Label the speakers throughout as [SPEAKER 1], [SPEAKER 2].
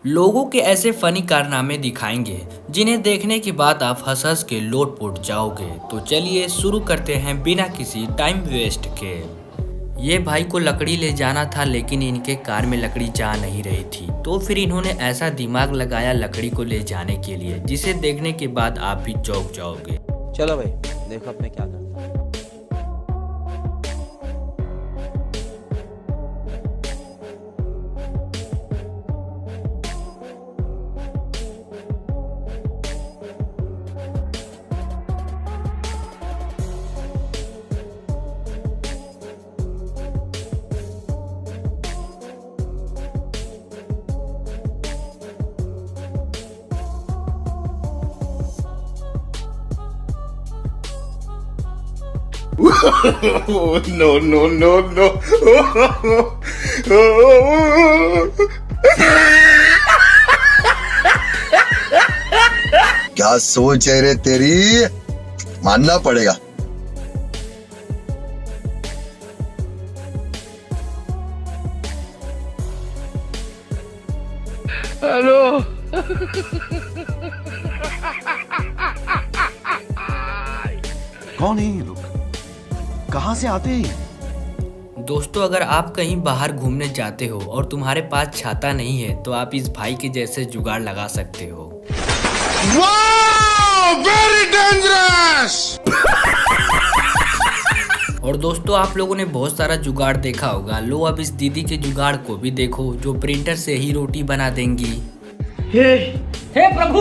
[SPEAKER 1] लोगों के ऐसे फनी कारनामे दिखाएंगे जिन्हें देखने के बाद आप हंस हंस के लोटपोट जाओगे। तो चलिए शुरू करते हैं बिना किसी टाइम वेस्ट के। ये भाई को लकड़ी ले जाना था लेकिन इनके कार में लकड़ी जा नहीं रही थी, तो फिर इन्होंने ऐसा दिमाग लगाया लकड़ी को ले जाने के लिए जिसे देखने के बाद आप भी चौंक जाओगे।
[SPEAKER 2] चलो भाई देखो अब मैं क्या करता हूँ।
[SPEAKER 3] No, no, no, no.
[SPEAKER 4] क्या सोच है रे तेरी, मानना पड़ेगा।
[SPEAKER 3] हेलो।
[SPEAKER 5] कौन है ये लोग, कहां से आते हैं?
[SPEAKER 1] दोस्तों, अगर आप कहीं बाहर घूमने जाते हो और तुम्हारे पास छाता नहीं है तो आप इस भाई के जैसे जुगाड़ लगा सकते हो।
[SPEAKER 3] Very dangerous.
[SPEAKER 1] और दोस्तों, आप लोगों ने बहुत सारा जुगाड़ देखा होगा। लो अब इस दीदी के जुगाड़ को भी देखो जो प्रिंटर से ही रोटी बना देंगी।
[SPEAKER 6] हे प्रभु,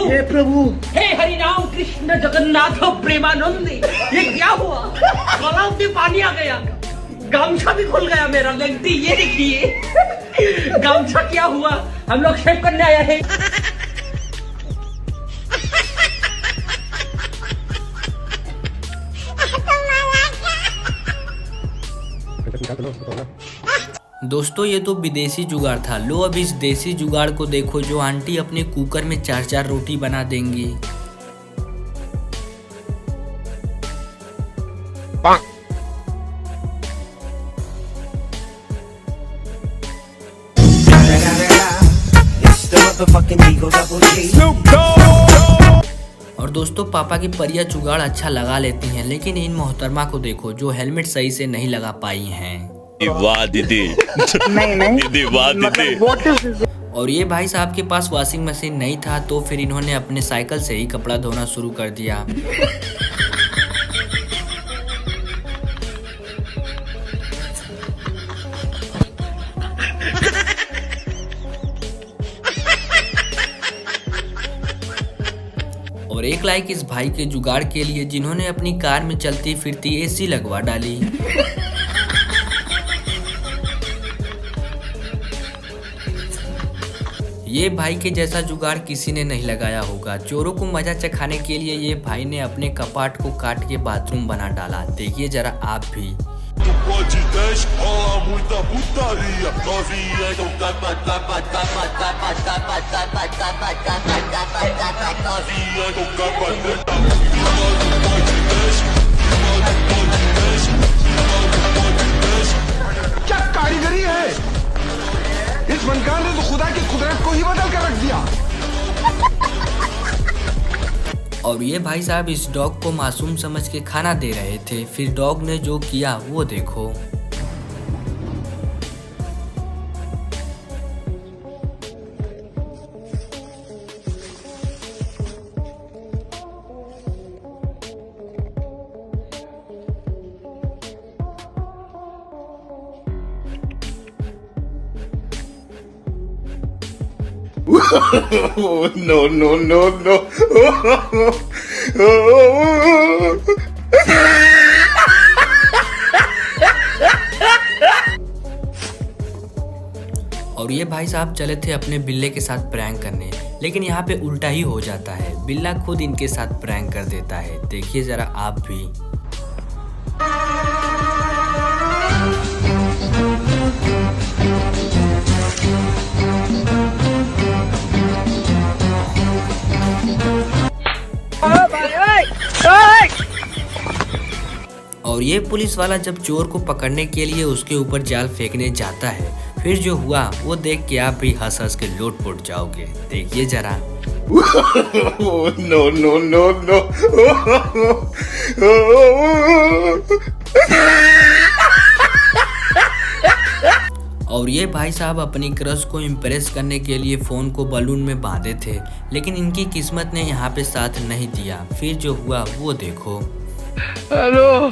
[SPEAKER 6] हे हरि राम कृष्ण जगन्नाथ प्रेमानंद, ये क्या हुआ? तालाब में पानी आ गया, गामछा भी खुल गया मेरा। लगती ये देखिए गामछा क्या हुआ, हम लोग शेव करने आया है।
[SPEAKER 1] दोस्तों, ये तो विदेशी जुगाड़ था। लो अब इस देसी जुगाड़ को देखो जो आंटी अपने कुकर में 4-4 रोटी बना देंगी। और दोस्तों, पापा की परियां जुगाड़ अच्छा लगा लेती हैं, लेकिन इन मोहतरमा को देखो जो हेलमेट सही से नहीं लगा पाई हैं।
[SPEAKER 7] वाह दीदी। नहीं दीदी, वाह दीदी।
[SPEAKER 1] और ये भाई साहब के पास वॉशिंग मशीन नहीं था तो फिर इन्होंने अपने साइकिल से ही कपड़ा धोना शुरू कर दिया। और एक लाइक इस भाई के जुगाड़ के लिए जिन्होंने अपनी कार में चलती फिरती एसी लगवा डाली। ये भाई के जैसा जुगाड़ किसी ने नहीं लगाया होगा। चोरों को मजा चखाने के लिए ये भाई ने अपने कपाट को काट के बाथरूम बना डाला। देखिए जरा आप भी।
[SPEAKER 3] क्या कारीगरी है इस फनकार ने, तो खुदा की कुदरत को ही बदल कर रख दिया।
[SPEAKER 1] और ये भाई साहब इस डॉग को मासूम समझ के खाना दे रहे थे, फिर डॉग ने जो किया वो देखो।
[SPEAKER 3] No, no, no, no.
[SPEAKER 1] और ये भाई साहब चले थे अपने बिल्ले के साथ प्रैंक करने, लेकिन यहाँ पे उल्टा ही हो जाता है। बिल्ला खुद इनके साथ प्रैंक कर देता है। देखिए जरा आप भी। और ये पुलिस वाला जब चोर को पकड़ने के लिए उसके ऊपर जाल फेंकने जाता है फिर जो हुआ वो देख के आप भी हंस हंस के लोटपोट जाओगे। देखिए जरा।
[SPEAKER 7] No, no, no, no.
[SPEAKER 1] और ये भाई साहब अपनी क्रश को इम्प्रेस करने के लिए फोन को बलून में बांधे थे, लेकिन इनकी किस्मत ने यहाँ पे साथ नहीं दिया। फिर जो हुआ वो देखो।
[SPEAKER 3] हेलो।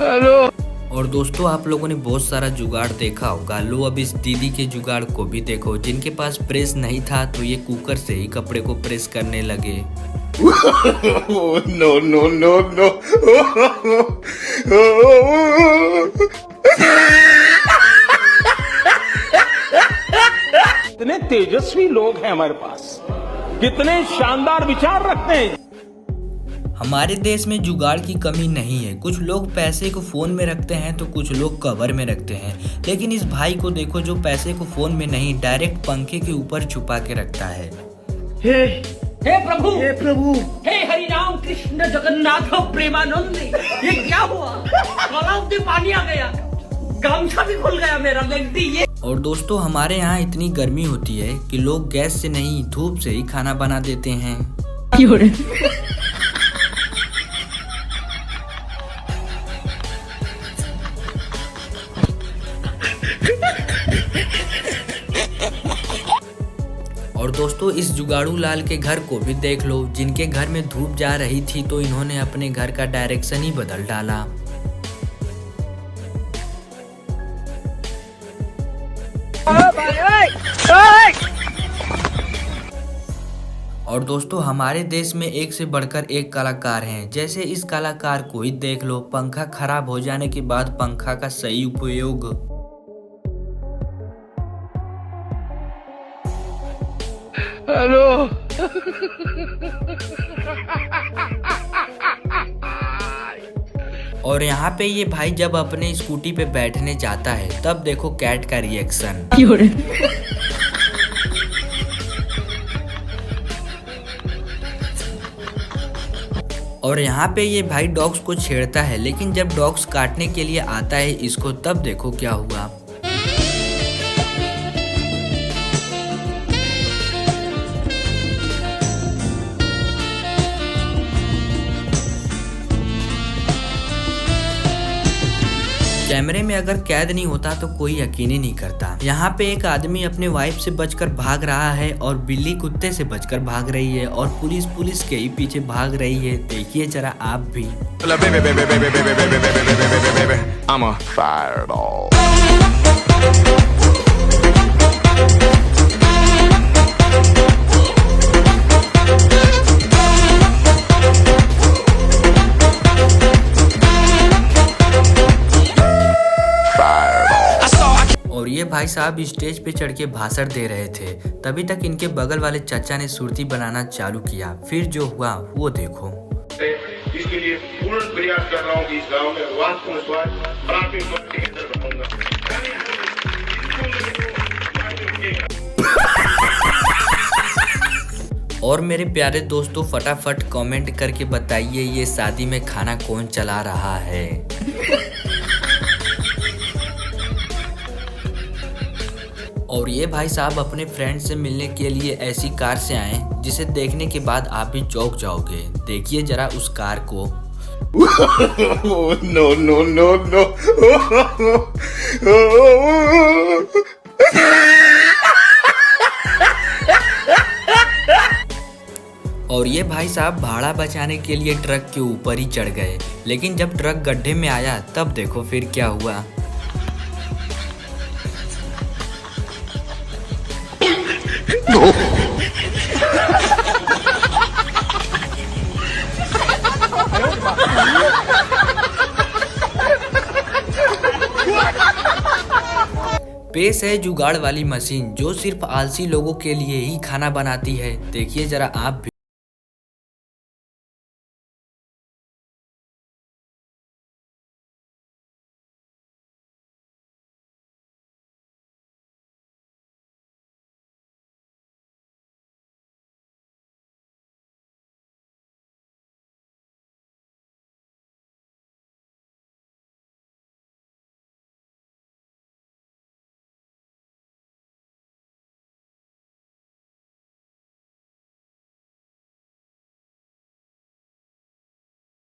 [SPEAKER 3] हेलो।
[SPEAKER 1] और दोस्तों आप लोगों ने बहुत सारा जुगाड़ देखा होगा, लो अब इस दीदी के जुगाड़ को भी देखो। जिनके पास प्रेस नहीं था तो ये कुकर से ही कपड़े को प्रेस करने लगे।
[SPEAKER 7] No, no, no, no.
[SPEAKER 8] कितने तेजस्वी लोग हैं हमारे पास, कितने शानदार विचार रखते हैं।
[SPEAKER 1] हमारे देश में जुगाड़ की कमी नहीं है। कुछ लोग पैसे को फोन में रखते हैं तो कुछ लोग कवर में रखते हैं, लेकिन इस भाई को देखो जो पैसे को फोन में नहीं डायरेक्ट पंखे के ऊपर छुपा के रखता है।
[SPEAKER 6] हे प्रभु, हे प्रभु, हे हरि राम कृष्ण जगन्नाथ प्रेमानंद, ये क्या हुआ? तालाब में पानी आ गया, गामछा भी खुल गया मेरा लगती ये।
[SPEAKER 1] और दोस्तों हमारे यहाँ इतनी गर्मी होती है कि लोग गैस से नहीं धूप से ही खाना बना देते हैं। और दोस्तों इस जुगाड़ू लाल के घर को भी देख लो। जिनके घर में धूप जा रही थी तो इन्होंने अपने घर का डायरेक्शन ही बदल डाला। और दोस्तों हमारे देश में एक से बढ़कर एक कलाकार हैं। जैसे इस कलाकार को ही देख लो, पंखा खराब हो जाने के बाद पंखा का सही उपयोग।
[SPEAKER 3] हेलो।
[SPEAKER 1] और यहाँ पे ये भाई जब अपने स्कूटी पे बैठने जाता है तब देखो कैट का रिएक्शन। और यहाँ पे ये भाई डॉग्स को छेड़ता है, लेकिन जब डॉग्स काटने के लिए आता है इसको तब देखो क्या हुआ। कैमरे में अगर कैद नहीं होता तो कोई यकीन ही नहीं करता। यहाँ पे एक आदमी अपने वाइफ से बचकर भाग रहा है और बिल्ली कुत्ते से बचकर भाग रही है और पुलिस के ही पीछे भाग रही है। देखिए जरा आप भी।
[SPEAKER 3] I'm a fireball.
[SPEAKER 1] और ये भाई साहब स्टेज पे चढ़ के भाषण दे रहे थे, तभी तक इनके बगल वाले चाचा ने सुरती बनाना चालू किया। फिर जो हुआ वो देखो।
[SPEAKER 9] इसके लिए पूर्ण प्रयास कर रहा हूँ कि इस गांव में वास्तव स्वाद प्राथमिक के अंदर रहूंगा।
[SPEAKER 1] और मेरे प्यारे दोस्तों फटाफट कमेंट करके बताइए ये शादी में खाना कौन चला रहा है। और ये भाई साहब अपने फ्रेंड से मिलने के लिए ऐसी कार से आए जिसे देखने के बाद आप भी चौंक जाओगे। देखिए जरा उस कार को।
[SPEAKER 7] No, no, no, no.
[SPEAKER 1] और ये भाई साहब भाड़ा बचाने के लिए ट्रक के ऊपर ही चढ़ गए, लेकिन जब ट्रक गड्ढे में आया तब देखो फिर क्या हुआ। पेश है जुगाड़ वाली मशीन जो सिर्फ आलसी लोगों के लिए ही खाना बनाती है। देखिए जरा आप भी।